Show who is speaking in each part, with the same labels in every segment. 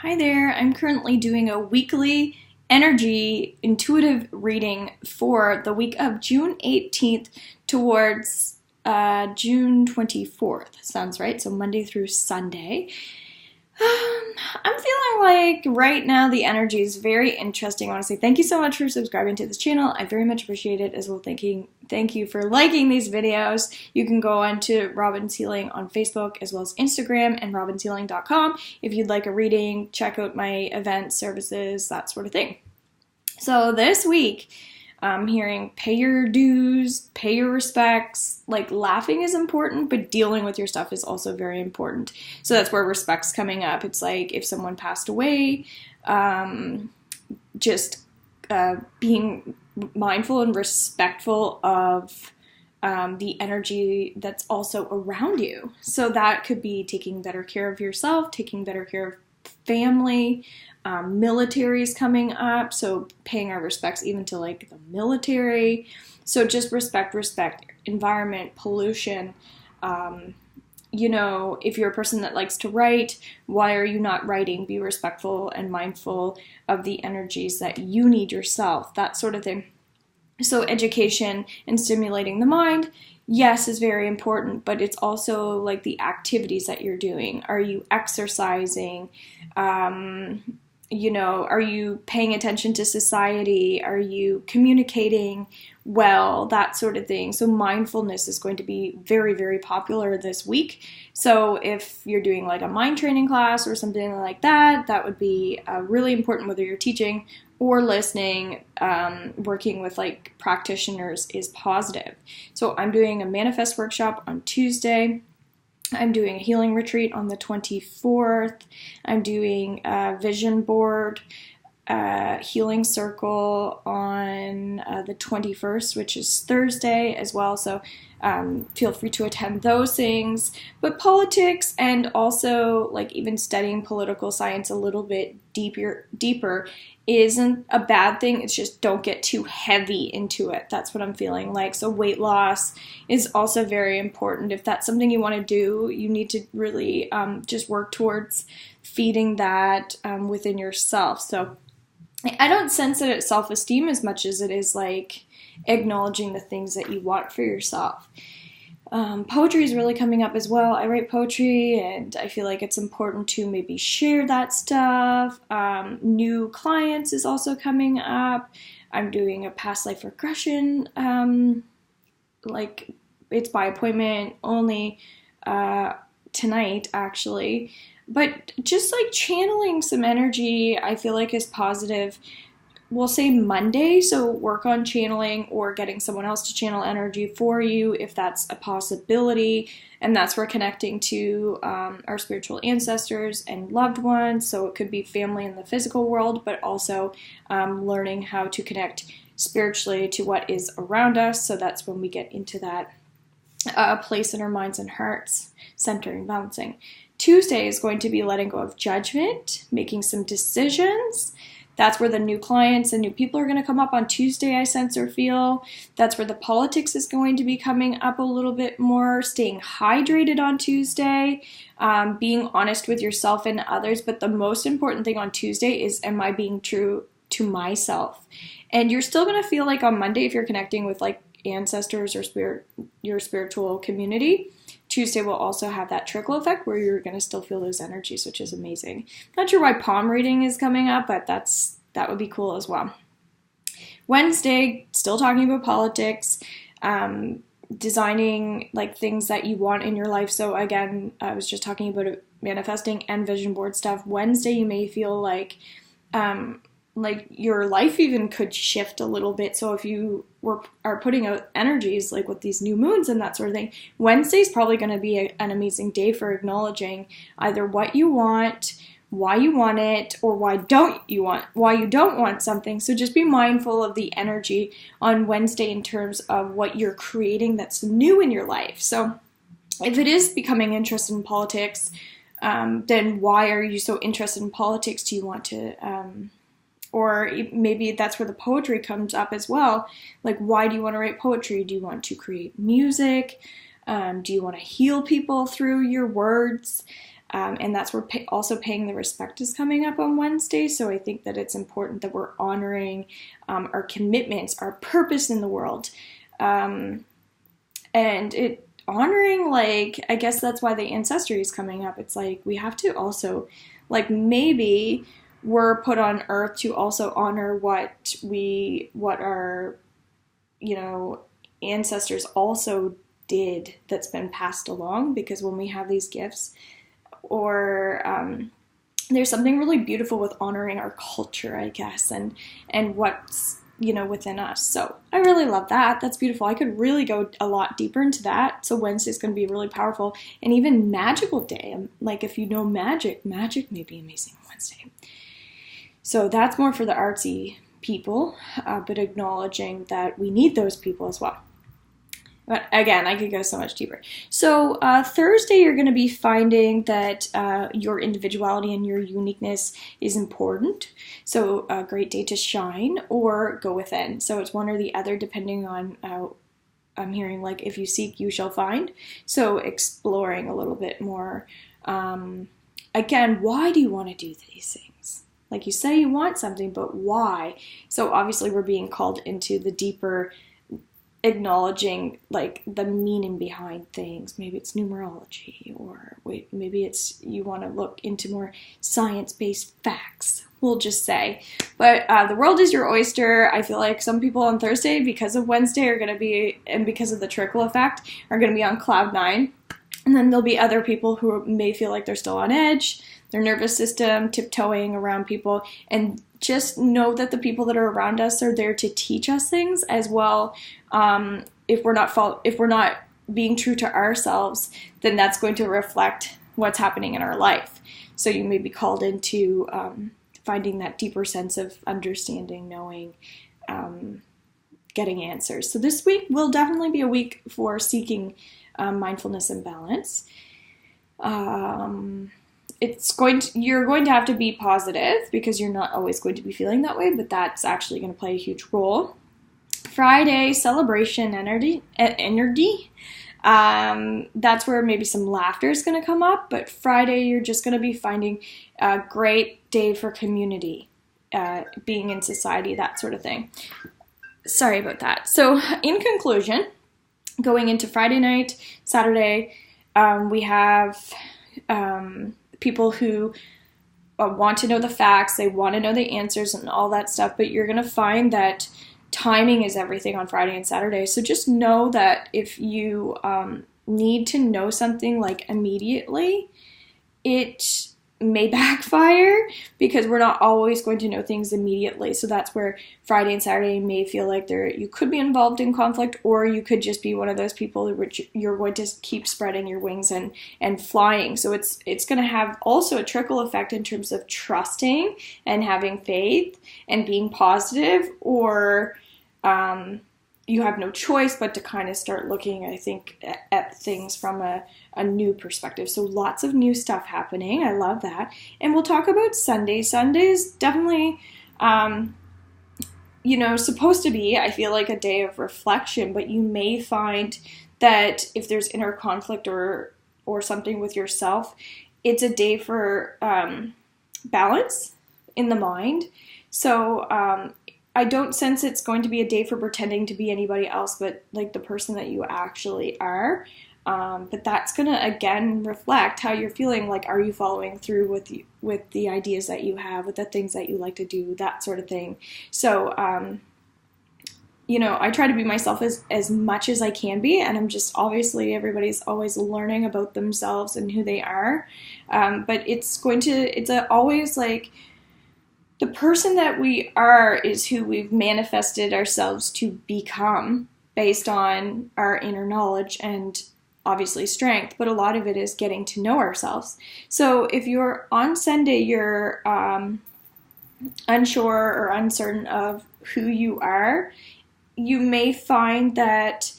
Speaker 1: Hi there, I'm currently doing a weekly energy intuitive reading for the week of June 18th towards June 24th. Sounds right, so Monday through Sunday. I'm feeling like right now the energy is very interesting. I want to say thank you so much for subscribing to this channel. I very much appreciate it, as well. Thank you for liking these videos. You can go on to Robin's Healing on Facebook as well as Instagram and robinshealing.com if you'd like a reading, check out my events, services, that sort of thing. So this week, I'm hearing pay your dues, pay your respects. Like, laughing is important, but dealing with your stuff is also very important. So that's where respect's coming up. It's like if someone passed away, just being mindful and respectful of the energy that's also around you. So that could be taking better care of yourself, taking better care of family. Military is coming up, so paying our respects even to like the military. So just respect, environment, pollution. If you're a person that likes to write, why are you not writing? Be respectful and mindful of the energies that you need yourself, that sort of thing. So education and stimulating the mind, yes, is very important, but it's also like the activities that you're doing. Are you exercising? Are you paying attention to society? Are you communicating well? That sort of thing. So mindfulness is going to be very, very popular this week. So if you're doing like a mind training class or something like that, that would be really important, whether you're teaching or listening. Working with like practitioners is positive. So I'm doing a manifest workshop on Tuesday. I'm doing a healing retreat on the 24th. I'm doing a vision board healing circle on the 21st, which is Thursday as well. So feel free to attend those things. But politics and also like even studying political science a little bit deeper isn't a bad thing. It's just don't get too heavy into it. That's what I'm feeling like. So weight loss is also very important. If that's something you want to do, you need to really just work towards feeding that within yourself. So I don't sense that it's self-esteem as much as it is like acknowledging the things that you want for yourself. Poetry is really coming up as well. I write poetry, and I feel like it's important to maybe share that stuff. New clients is also coming up. I'm doing a past life regression. Like, it's by appointment only tonight, actually. But just like channeling some energy, I feel like is positive. We'll say Monday, so work on channeling or getting someone else to channel energy for you if that's a possibility. And that's where connecting to our spiritual ancestors and loved ones. So it could be family in the physical world, but also learning how to connect spiritually to what is around us. So that's when we get into that place in our minds and hearts, centering, balancing. Tuesday is going to be letting go of judgment, making some decisions. That's where the new clients and new people are going to come up on Tuesday, I sense or feel. That's where the politics is going to be coming up a little bit more. Staying hydrated on Tuesday, being honest with yourself and others. But the most important thing on Tuesday is, am I being true to myself? And you're still going to feel like on Monday, if you're connecting with like ancestors or your spiritual community, Tuesday will also have that trickle effect where you're going to still feel those energies, which is amazing. Not sure why palm reading is coming up, but that would be cool as well. Wednesday, still talking about politics, designing like things that you want in your life. So again, I was just talking about manifesting and vision board stuff. Wednesday, you may feel like your life even could shift a little bit. So if you are putting out energies like with these new moons and that sort of thing, Wednesday's probably going to be an amazing day for acknowledging either what you want, why you want it, or why you don't want something. So just be mindful of the energy on Wednesday in terms of what you're creating that's new in your life. So if it is becoming interested in politics, then why are you so interested in politics? Do you want to or maybe that's where the poetry comes up as well. Like, why do you want to write poetry? Do you want to create music? Do you want to heal people through your words? And that's where also paying the respect is coming up on Wednesday. So I think that it's important that we're honoring our commitments, our purpose in the world. And it honoring, like, I guess that's why the ancestry is coming up. It's like we have to also, like, maybe we're put on earth to also honor what our, ancestors also did that's been passed along, because when we have these gifts, or there's something really beautiful with honoring our culture, I guess, and what's within us. So I really love that. That's beautiful. I could really go a lot deeper into that. So Wednesday's going to be a really powerful and even magical day. Like, if you know magic may be amazing on Wednesday. So that's more for the artsy people, but acknowledging that we need those people as well. But again, I could go so much deeper. So Thursday, you're going to be finding that your individuality and your uniqueness is important. So a great day to shine or go within. So it's one or the other, depending on, I'm hearing, like, if you seek, you shall find. So exploring a little bit more. Again, why do you want to do these things? Like, you say you want something, but why? So obviously we're being called into the deeper acknowledging, like, the meaning behind things. Maybe it's numerology, or maybe it's you want to look into more science-based facts, we'll just say. But the world is your oyster. I feel like some people on Thursday, because of Wednesday, are going to be, and because of the trickle effect, are going to be on cloud 9. And then there'll be other people who may feel like they're still on edge, their nervous system tiptoeing around people. And just know that the people that are around us are there to teach us things as well. If we're not being true to ourselves, then that's going to reflect what's happening in our life. So you may be called into finding that deeper sense of understanding, knowing, getting answers. So this week will definitely be a week for seeking mindfulness and balance. You're going to have to be positive, because you're not always going to be feeling that way, but that's actually going to play a huge role. Friday, celebration energy. That's where maybe some laughter is going to come up, but Friday you're just going to be finding a great day for community, being in society, that sort of thing. Sorry about that. So in conclusion, going into Friday night, Saturday, we have people who want to know the facts, they want to know the answers and all that stuff, but you're going to find that timing is everything on Friday and Saturday. So just know that if you need to know something, like, immediately, it may backfire, because we're not always going to know things immediately. So that's where Friday and Saturday may feel like you could be involved in conflict, or you could just be one of those people which you're going to keep spreading your wings and flying. So it's going to have also a trickle effect in terms of trusting and having faith and being positive, or you have no choice but to kind of start looking, I think, at things from a new perspective. So lots of new stuff happening. I love that. And we'll talk about Sunday. Sunday's definitely, supposed to be, I feel like, a day of reflection, but you may find that if there's inner conflict or something with yourself, it's a day for balance in the mind. So I don't sense it's going to be a day for pretending to be anybody else but, like, the person that you actually are. But that's going to, again, reflect how you're feeling. Like, are you following through with the ideas that you have, with the things that you like to do, that sort of thing. So, I try to be myself as much as I can be, and I'm just, obviously, everybody's always learning about themselves and who they are. But it's always like, the person that we are is who we've manifested ourselves to become based on our inner knowledge and obviously strength, but a lot of it is getting to know ourselves. So if you're on Sunday, you're unsure or uncertain of who you are, you may find that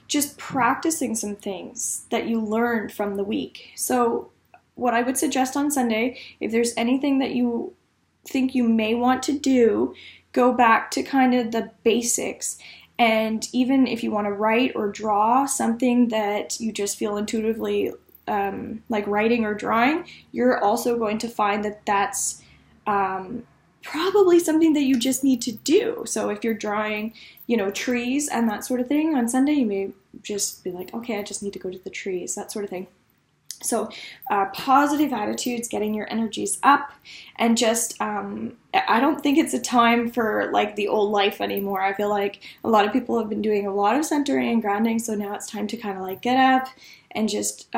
Speaker 1: just practicing some things that you learned from the week. So what I would suggest on Sunday, if there's anything that you think you may want to do, go back to kind of the basics. And even if you want to write or draw something that you just feel intuitively like writing or drawing, you're also going to find that that's probably something that you just need to do. So if you're drawing, trees and that sort of thing on Sunday, you may just be like, okay, I just need to go to the trees, that sort of thing. So positive attitudes, getting your energies up, and just, I don't think it's a time for like the old life anymore. I feel like a lot of people have been doing a lot of centering and grounding, so now it's time to kind of like get up and just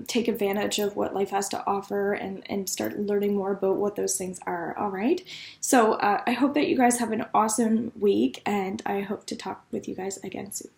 Speaker 1: take advantage of what life has to offer and start learning more about what those things are, all right? So I hope that you guys have an awesome week, and I hope to talk with you guys again soon.